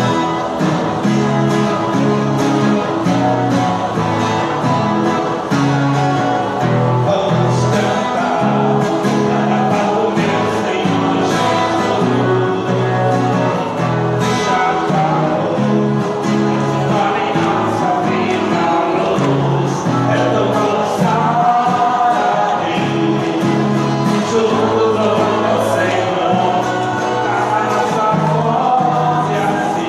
Senhor, a nossa voz e assim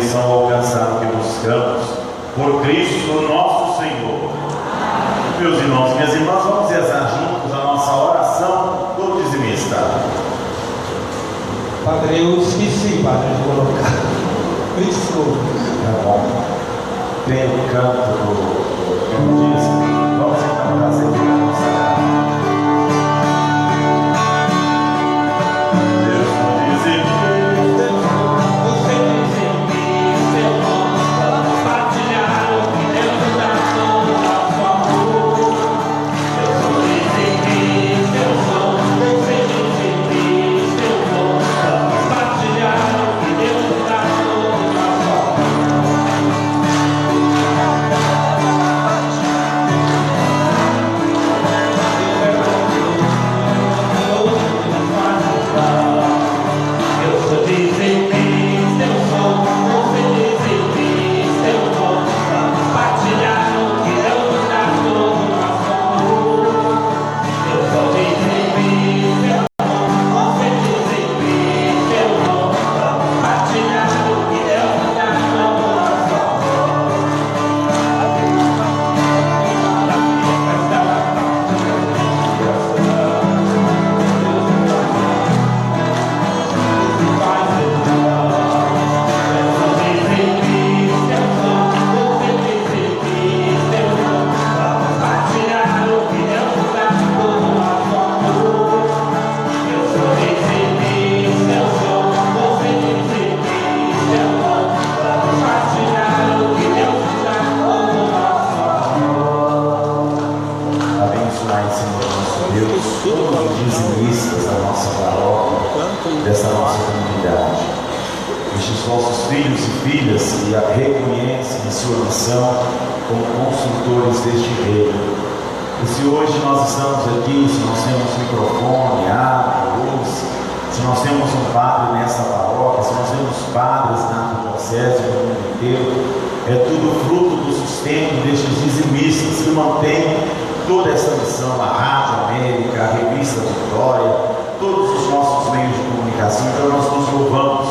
bênção ao alcançar o que buscamos, por Cristo nosso Senhor. Meus irmãos e minhas irmãs, vamos rezar juntos a nossa oração do dizimista. Padre, eu esqueci, padre, de colocar. Desculpa. Tá bom. Tem o canto do dízimo. Vamos então trazer para a nossa dessa nossa comunidade, estes vossos filhos e filhas que a reconhecem em sua missão como construtores deste reino. E se hoje nós estamos aqui, se nós temos microfone, água, luz, se nós temos um padre nessa paróquia, se nós temos padres na diocese do mundo inteiro, é tudo fruto do sustento destes dizimistas que mantêm toda essa missão, a Rádio América, a Revista Vitória, todos os nossos meios de comunicação. Então nós nos louvamos,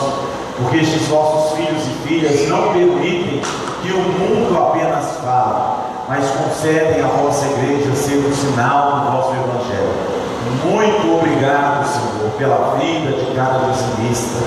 porque estes vossos filhos e filhas não permitem que o mundo apenas fale, mas concedem à vossa igreja ser um sinal do vosso Evangelho. Muito obrigado, Senhor, pela vida de cada dizimista.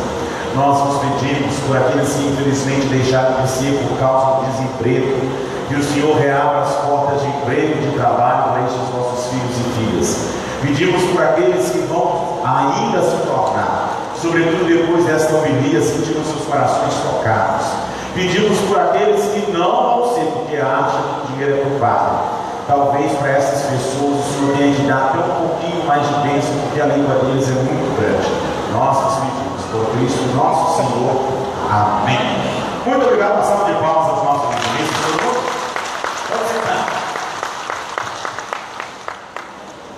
Nós nos pedimos por aqueles que infelizmente deixaram de ser por causa do desemprego, que o Senhor reabra as portas de emprego e de trabalho para estes nossos filhos e filhas. Pedimos por aqueles que vão ainda se tornar, sobretudo depois desta homilia, sentindo seus corações tocados. Pedimos por aqueles que não vão ser, porque acham que o dinheiro é por padre. Talvez para essas pessoas o Senhor tenha que dar até um pouquinho mais de bênção, porque a língua deles é muito grande. Nós nos pedimos por Cristo nosso Senhor. Amém. Muito obrigado, uma salva de palmas aos nossos ministros. Pode sentar.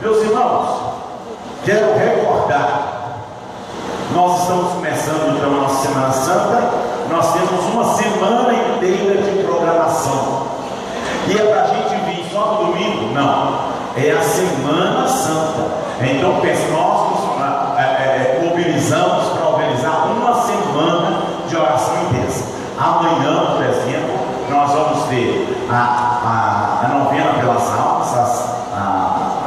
Meus irmãos, quero recordar, nós estamos começando então a nossa Semana Santa. Nós temos uma semana inteira de programação, e é para a gente vir só no domingo? Não, é a Semana Santa. Então nós nos mobilizamos para organizar uma semana de oração intensa. Amanhã, por exemplo, nós vamos ter a novena pelas almas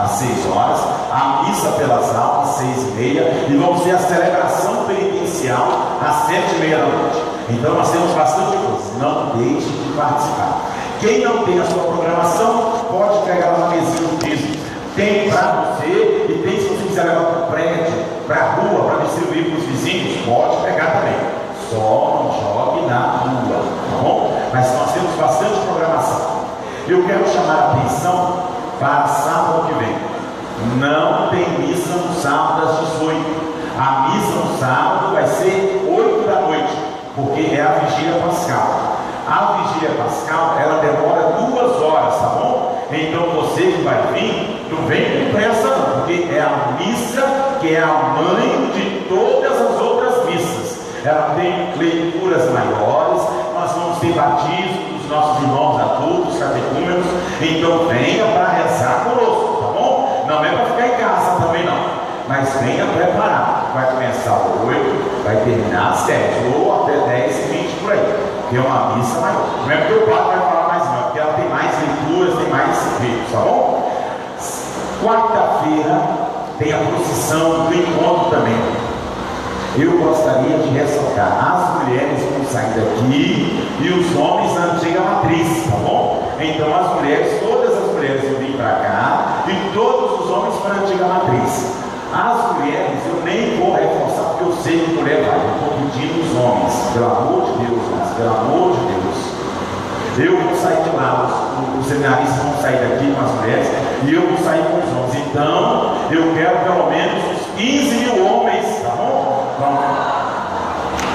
às 6 horas, a missa pelas almas às 6h30, e vamos ter a celebração penitencial às 7h30 da noite. Então nós temos bastante coisa, não deixe de participar. Quem não tem a sua programação, pode pegar uma mesinha do piso. Tem para você, e tem, se você quiser levar para o prédio, para a rua, para distribuir para os vizinhos, pode pegar também. Só não jogue na rua, tá bom? Mas nós temos bastante programação. Eu quero chamar a atenção para sábado que vem. Não tem missa no sábado às 18h. A missa no sábado vai ser 8 da noite, porque é a vigília pascal. A vigília pascal, ela demora 2 horas, tá bom? Então você que vai vir, não vem com pressa não, porque é a missa que é a mãe de todas as outras missas. Ela tem leituras maiores, nós vamos ter batismo dos nossos irmãos adultos, catecúmenos. Então venha para rezar conosco, tá bom? Não é para ficar em casa também não, mas venha preparado. Vai começar às 8, vai terminar às 7 ou até 10h20 por aí. que é uma missa maior. Não é porque o padre vai falar mais não, é porque ela tem mais leituras, tem mais vídeos, tá bom? Quarta-feira tem a procissão do encontro também. Eu gostaria de ressaltar, as mulheres vão sair daqui e os homens na antiga matriz, tá bom? Então as mulheres, todas as mulheres vão vir para cá e todos os homens para a antiga matriz. As mulheres eu nem vou reforçar porque eu sei que mulher vai, eu estou pedindo os homens, pelo amor de Deus, mas pelo amor de Deus. Eu vou sair de lá, os seminaristas vão sair daqui com as mulheres e eu vou sair com os homens. Então eu quero pelo menos uns 15 mil homens, tá bom?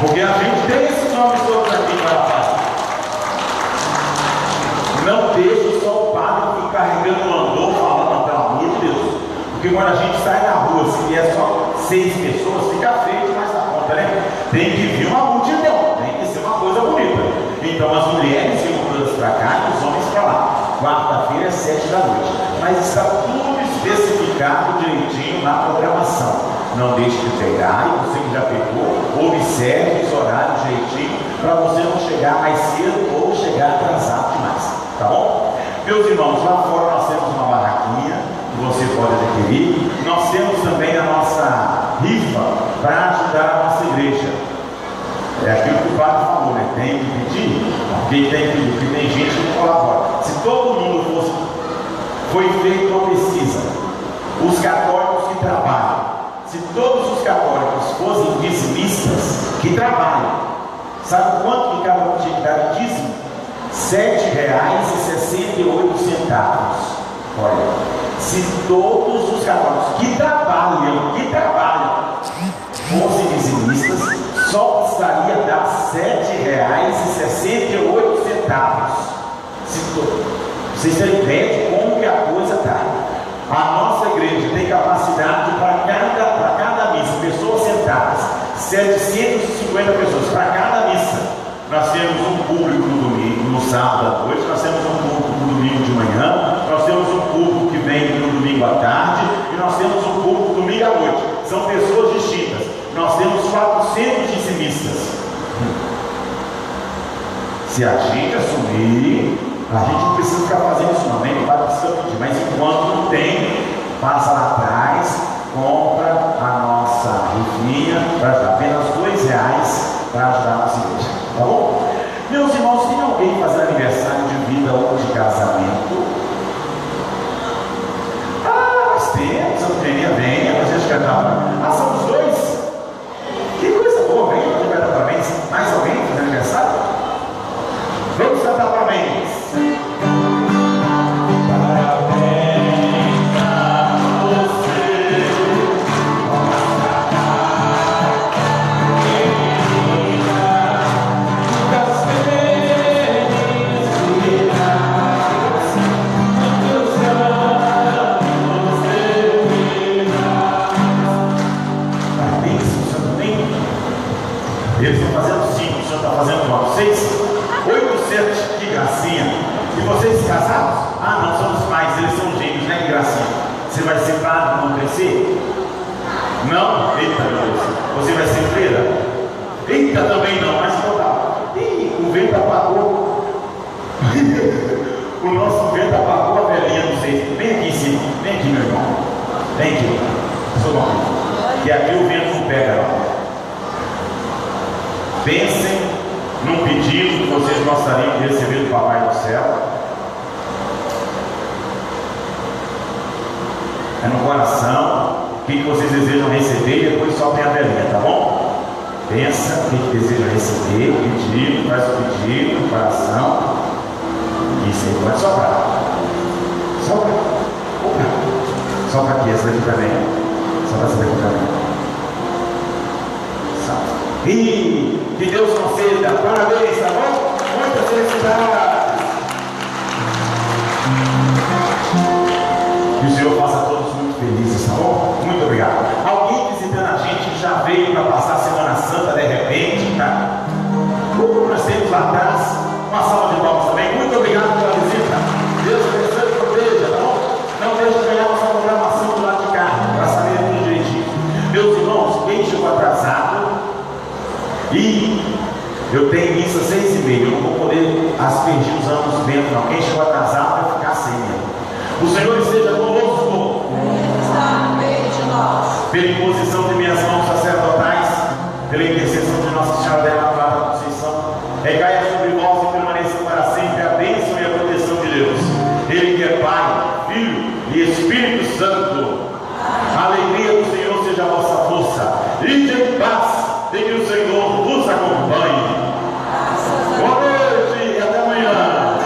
Porque a gente tem esses homens todos aqui para fazer. Não deixa só o padre ficar carregando o andor falando, pelo amor de Deus. Porque quando a gente sai na rua, se é só 6 pessoas, fica feio demais da conta, né? Tem que vir uma multidão, tem que ser uma coisa bonita. Então as mulheres ficam todas para cá e os homens para lá. Quarta-feira é 7 da noite. Mas está tudo especificado direitinho na programação. Não deixe de pegar, e você que já pegou, observe os horários direitinho para você não chegar mais cedo ou chegar atrasado demais, tá bom? Meus irmãos, lá fora nós temos uma barraquinha que você pode adquirir. Nós temos também a nossa rifa para ajudar a nossa igreja. É aquilo que o padre falou, né? Tem que pedir, porque tem que pedir, porque tem gente que não colabora. Se todo mundo fosse, foi feito uma pesquisa, os católicos que trabalham, se todos os católicos fossem dizimistas que trabalham, sabe quanto que cada um tinha que dar de dízimo? R$7,68. Olha, se todos os católicos que trabalham fossem dizimistas, só precisaria dar R$7,68. Vocês têm ideia de como que a coisa está. A nossa igreja tem capacidade para cada missa, pessoas sentadas, 750 pessoas para cada missa. Nós temos um público no domingo, no sábado à noite, nós temos um público no domingo de manhã, nós temos um público que vem no domingo à tarde e nós temos um público no domingo à noite. São pessoas distintas. Nós temos 400 dizimistas. Se a gente assumir, a gente não precisa ficar fazendo isso não, nem não vai precisar pedir, mas enquanto não tem, passa lá atrás, compra a nossa rifinha para ajudar, apenas R$2 para ajudar a nossa igreja, tá bom? Meus irmãos, tem alguém fazendo aniversário de vida ou de casamento? Nós temos, a Eugênia vem, a gente cantar. São os dois? Que coisa boa, vem, pode cantar parabéns. Mais alguém fazendo aniversário? Vamos cantar parabéns. Eles estão fazendo 5, o senhor está fazendo 6, 800, que gracinha. E vocês casados? Não, são os pais, eles são gêmeos, né? Que gracinha. Você vai ser padre quando crescer? Não? Eita, Deus. Você vai ser freira? Eita, também não, mas total. Ih, o vento apagou. O nosso vento apagou a velhinha do 6. Vem aqui em cima, vem aqui, meu irmão. Vem aqui, seu nome. Que aqui o vento não pega, não. Pensem num pedido que vocês gostariam de receber do Papai do Céu. É no coração, o que vocês desejam receber e depois soltem a velhinha, tá bom? Pensa o que deseja receber, pedido, faz o pedido no coração. Isso aí pode soprar. Sopra. Sopra aqui, essa daqui também. Sopra essa daqui também. E que Deus conceda, parabéns, tá bom? Muitas felicidades. Que o Senhor faça todos muito felizes, tá bom? Muito obrigado. Alguém visitando a gente já veio para passar a Semana Santa de repente, tá? Nós temos lá atrás uma salva de palmas também. Muito obrigado pela visita. Deus abençoe e proteja, tá bom? Não deixe de ganhar nossa programação do lado de cá, para saber tudo direitinho. Meus irmãos, quem chegou atrasado, e eu tenho missa 6h30. cheguei, eu não vou poder aspergir os anos dentro, não. Quem chegou atrasado vai ficar sem mesmo. O Senhor esteja conosco. Está no meio de nós. Pela imposição de minhas mãos sacerdotais, pela intercessão de Nossa Senhora da Imaculada Conceição, recaia sobre nós e permaneça para sempre a bênção e a proteção de Deus. Ele que é Pai, Filho e Espírito Santo. A alegria do Senhor seja a vossa força. Ide em paz, e que o Senhor vos acompanhe. Boa noite e até amanhã.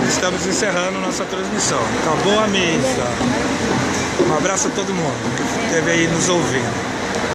Estamos encerrando nossa transmissão. Acabou a missa. Um abraço a todo mundo que esteve aí nos ouvindo.